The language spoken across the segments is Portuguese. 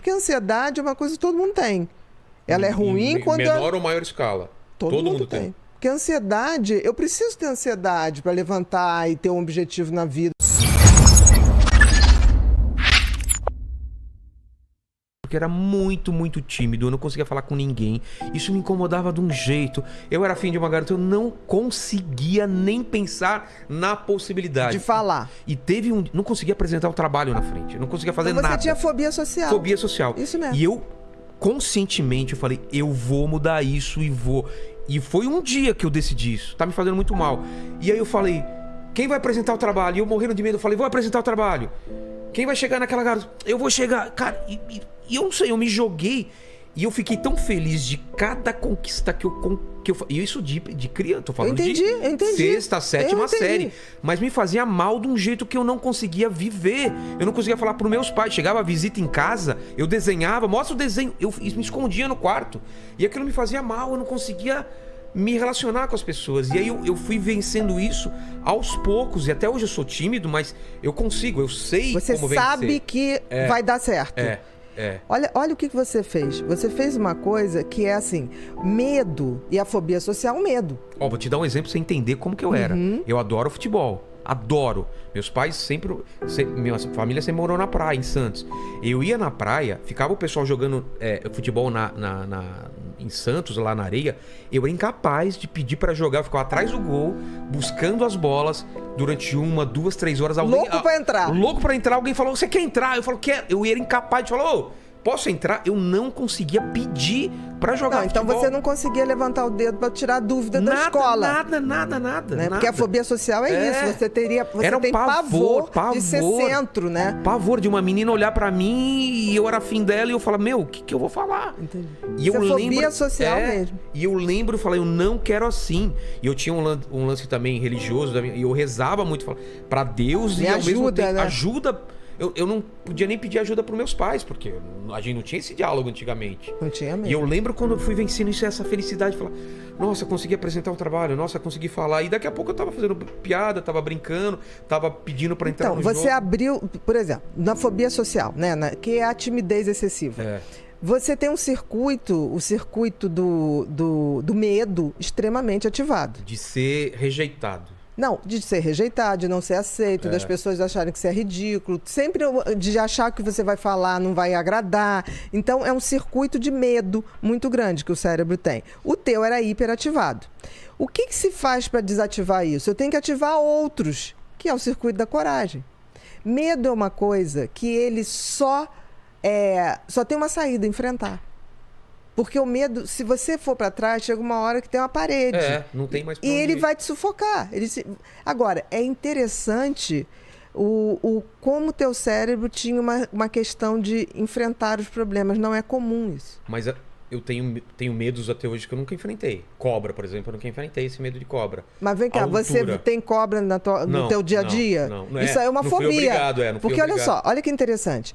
Porque a ansiedade é uma coisa que todo mundo tem. Ela é ruim quando... Menor ou maior escala. Todo mundo tem. Porque a ansiedade... Eu preciso ter ansiedade para levantar e ter um objetivo na vida. Porque era muito, muito tímido, eu não conseguia falar com ninguém. Isso me incomodava de um jeito. Eu era afim de uma garota, eu não conseguia nem pensar na possibilidade. De falar. E teve um... Não conseguia apresentar o trabalho na frente, eu não conseguia fazer Então nada. você tinha fobia social. Fobia social. Isso mesmo. E eu, conscientemente, eu falei, eu vou mudar isso e vou. E foi um dia que eu decidi isso. Tá me fazendo muito mal. E aí eu falei, quem vai apresentar o trabalho? E eu morrendo de medo, eu falei, vou apresentar o trabalho. Quem vai chegar naquela garota? Eu vou chegar. Cara, e eu não sei, eu me joguei. E eu fiquei tão feliz de cada conquista que eu e isso de criança, tô falando eu entendi. sexta, sétima série. Mas me fazia mal de um jeito que eu não conseguia viver. Eu não conseguia falar pros meus pais. Chegava a visita em casa, eu desenhava, mostra o desenho. Eu me escondia no quarto. E aquilo me fazia mal, eu não conseguia me relacionar com as pessoas. E aí eu fui vencendo isso aos poucos. E até hoje eu sou tímido, mas eu consigo, eu sei Você como vencer. Você sabe que vai dar certo. Olha o que você fez. Você fez uma coisa que é assim, medo e a fobia social, medo. Ó, vou te dar um exemplo pra você entender como que eu era. Eu adoro futebol. Adoro. Meus pais sempre... Minha família sempre morou na praia, em Santos. Eu ia na praia, ficava o pessoal jogando futebol em Santos, lá na areia. Eu era incapaz de pedir pra jogar. Eu ficava atrás do gol, buscando as bolas durante 1, 2, 3 horas. Louco pra entrar. Louco pra entrar. Alguém falou, você quer entrar? Eu falo, quero. Eu era incapaz de falar, ô, posso entrar? Eu não conseguia pedir pra jogar então futebol. você não conseguia levantar o dedo pra tirar a dúvida da escola. Nada. Né? Porque a fobia social é isso. Você era tem pavor de ser centro, né? Pavor de uma menina olhar pra mim e eu era afim dela e eu falava, meu, o que eu vou falar? Entendi. E eu fobia social mesmo. E eu lembro, eu falei, eu não quero assim. E eu tinha um lance também religioso, e eu rezava muito pra Deus. Me e ao ajuda, mesmo tempo, né? ajuda. Eu não podia nem pedir ajuda pros meus pais, porque a gente não tinha esse diálogo antigamente. Não tinha mesmo. E eu lembro quando eu fui vencendo isso, essa felicidade, de falar, nossa, consegui apresentar um trabalho, nossa, consegui falar. E daqui a pouco eu tava fazendo piada, tava brincando, tava pedindo pra entrar no jogo. Então, você abriu, por exemplo, na fobia social, né? Que é a timidez excessiva. Você tem um circuito, o circuito do medo extremamente ativado. De ser rejeitado. Não, de ser rejeitado, de não ser aceito, das pessoas acharem que você é ridículo, sempre de achar que você vai falar não vai agradar. Então é um circuito de medo muito grande que o cérebro tem. O teu era hiperativado. O que se faz para desativar isso? Eu tenho que ativar outros, que é o circuito da coragem. Medo é uma coisa que ele só tem uma saída, enfrentar. Porque o medo, se você for para trás, chega uma hora que tem uma parede. Não tem mais pra E onde ele ir. vai te sufocar. Agora, é interessante como o teu cérebro tinha uma questão de enfrentar os problemas. Não é comum isso. Mas eu tenho medos até hoje que eu nunca enfrentei. Cobra, por exemplo, eu nunca enfrentei esse medo de cobra. Mas vem cá, você tem cobra no teu dia a dia? Não, isso aí é uma não fobia. Fui obrigado, não Porque fui olha obrigado. só, olha que interessante.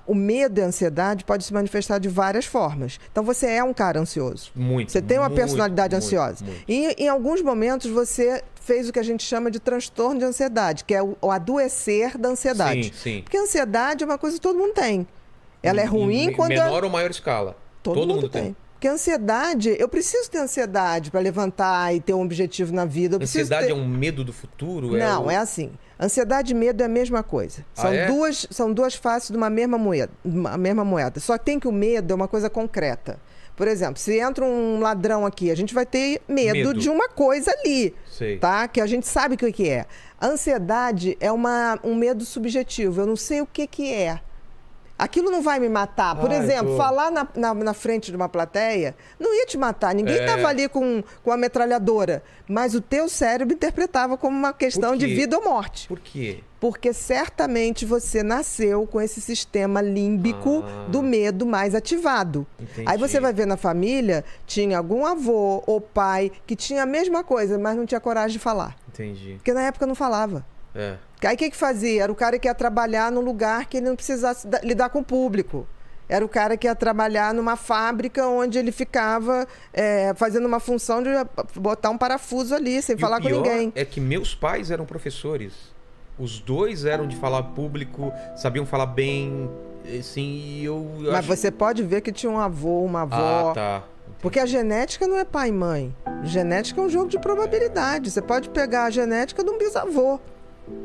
O medo e a ansiedade pode se manifestar de várias formas. Então você é um cara ansioso. Muito. Você tem uma personalidade ansiosa. Muito. E em alguns momentos você fez o que a gente chama de transtorno de ansiedade, que é o adoecer da ansiedade. Sim. Porque a ansiedade é uma coisa que todo mundo tem. Ela é ruim quando... Menor ou maior escala. Todo mundo tem. Porque a ansiedade, eu preciso ter ansiedade para levantar e ter um objetivo na vida. Ansiedade é um medo do futuro? Não, é assim. Ansiedade e medo é a mesma coisa. São duas faces de uma mesma moeda. Só que tem que o medo é uma coisa concreta. Por exemplo, se entra um ladrão aqui, a gente vai ter medo de uma coisa ali, tá? Que a gente sabe o que é. A ansiedade é um medo subjetivo. Eu não sei o que é. Aquilo não vai me matar. Por exemplo, falar na frente de uma plateia não ia te matar. Ninguém estava ali com a metralhadora. Mas o teu cérebro interpretava como uma questão de vida ou morte. Por quê? Porque certamente você nasceu com esse sistema límbico do medo mais ativado. Entendi. Aí você vai ver na família, tinha algum avô ou pai que tinha a mesma coisa, mas não tinha coragem de falar. Entendi. Porque na época não falava. Aí o que fazia? Era o cara que ia trabalhar num lugar que ele não precisasse lidar com o público. Era o cara que ia trabalhar numa fábrica onde ele ficava fazendo uma função de botar um parafuso ali, sem falar com ninguém. É que meus pais eram professores. Os dois eram de falar público, sabiam falar bem. Assim, Mas você pode ver que tinha um avô, uma avó. Ah, tá. Porque a genética não é pai e mãe. Genética é um jogo de probabilidade. Você pode pegar a genética de um bisavô.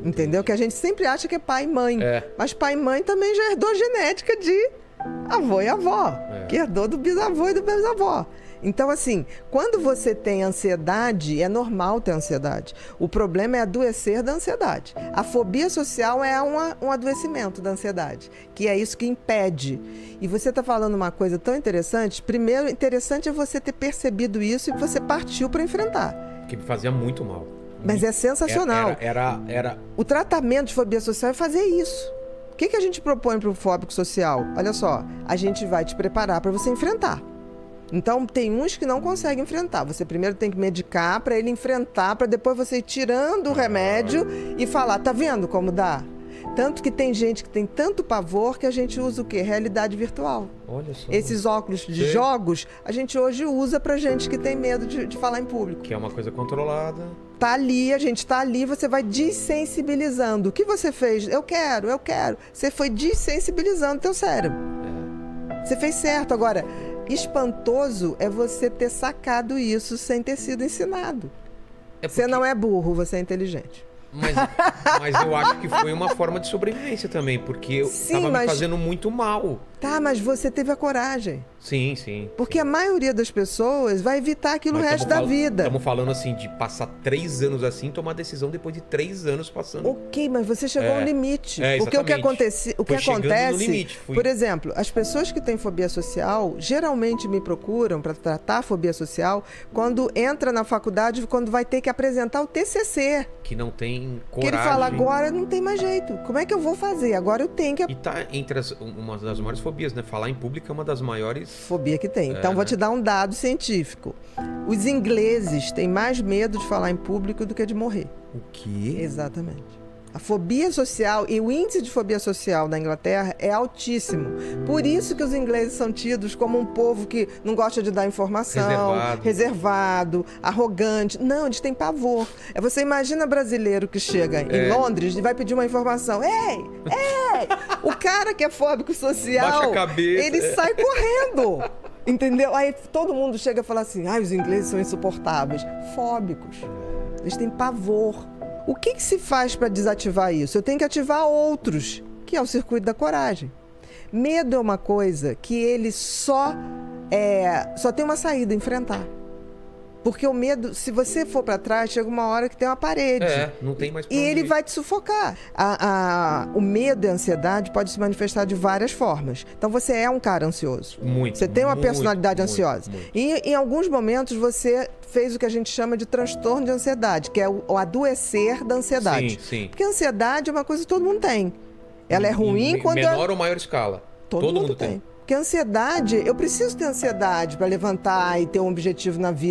Entendeu? Que a gente sempre acha que é pai e mãe. Mas pai e mãe também já herdou genética de avô e avó. Que herdou do bisavô e do bisavó. Então, assim, quando você tem ansiedade, é normal ter ansiedade. O problema é adoecer da ansiedade. A fobia social é um adoecimento da ansiedade, que é isso que impede. E você está falando uma coisa tão interessante. Primeiro, interessante é você ter percebido isso e você partiu para enfrentar. Que me fazia muito mal. Mas é sensacional. Era... O tratamento de fobia social é fazer isso. O que a gente propõe para o fóbico social? Olha só, a gente vai te preparar para você enfrentar. Então, tem uns que não conseguem enfrentar. Você primeiro tem que medicar para ele enfrentar, para depois você ir tirando o remédio e falar, tá vendo como dá? Tanto que tem gente que tem tanto pavor que a gente usa o quê? Realidade virtual. Olha só. Esses óculos de jogos, a gente hoje usa pra gente que tem medo de falar em público. Que é uma coisa controlada. Tá ali, a gente tá ali, você vai dessensibilizando. O que você fez? Eu quero. Você foi dessensibilizando teu cérebro. Você fez certo. Agora, espantoso é você ter sacado isso sem ter sido ensinado. Você não é burro, você é inteligente. Mas eu acho que foi uma forma de sobrevivência também, porque eu tava me fazendo muito mal. Tá, mas você teve a coragem. Sim. Porque a maioria das pessoas vai evitar aquilo o resto da vida. Estamos falando assim de passar 3 anos assim, tomar decisão depois de 3 anos passando. Ok, mas você chegou ao limite. Porque o que acontece, limite, por exemplo, as pessoas que têm fobia social geralmente me procuram para tratar a fobia social quando entra na faculdade, quando vai ter que apresentar o TCC. Que não tem coragem. Que ele fala, agora não tem mais jeito. Como é que eu vou fazer? Agora eu tenho que... E tá entre uma das maiores fobias, né? Falar em público é uma das maiores... Fobia que tem. Então, vou te dar um dado científico. Os ingleses têm mais medo de falar em público do que de morrer. O quê? Exatamente. A fobia social e o índice de fobia social na Inglaterra é altíssimo. Por isso que os ingleses são tidos como um povo que não gosta de dar informação, reservado, arrogante. Não, eles têm pavor. Você imagina brasileiro que chega em Londres e vai pedir uma informação. Ei! O cara que é fóbico social, baixa a cabeça, ele sai correndo. Entendeu? Aí todo mundo chega e fala assim, os ingleses são insuportáveis. Fóbicos. Eles têm pavor. O que se faz para desativar isso? Eu tenho que ativar outros, que é o circuito da coragem. Medo é uma coisa que ele só tem uma saída, enfrentar. Porque o medo, se você for para trás, chega uma hora que tem uma parede. Não tem mais pra E onde ele ir. vai te sufocar. O medo e a ansiedade pode se manifestar de várias formas. Então, você é um cara ansioso. Você tem uma personalidade ansiosa. E em alguns momentos, você fez o que a gente chama de transtorno de ansiedade, que é o adoecer da ansiedade. Sim. Porque a ansiedade é uma coisa que todo mundo tem. Ela é ruim quando... menor ou maior escala. Todo mundo tem. Porque a ansiedade, eu preciso ter ansiedade para levantar e ter um objetivo na vida.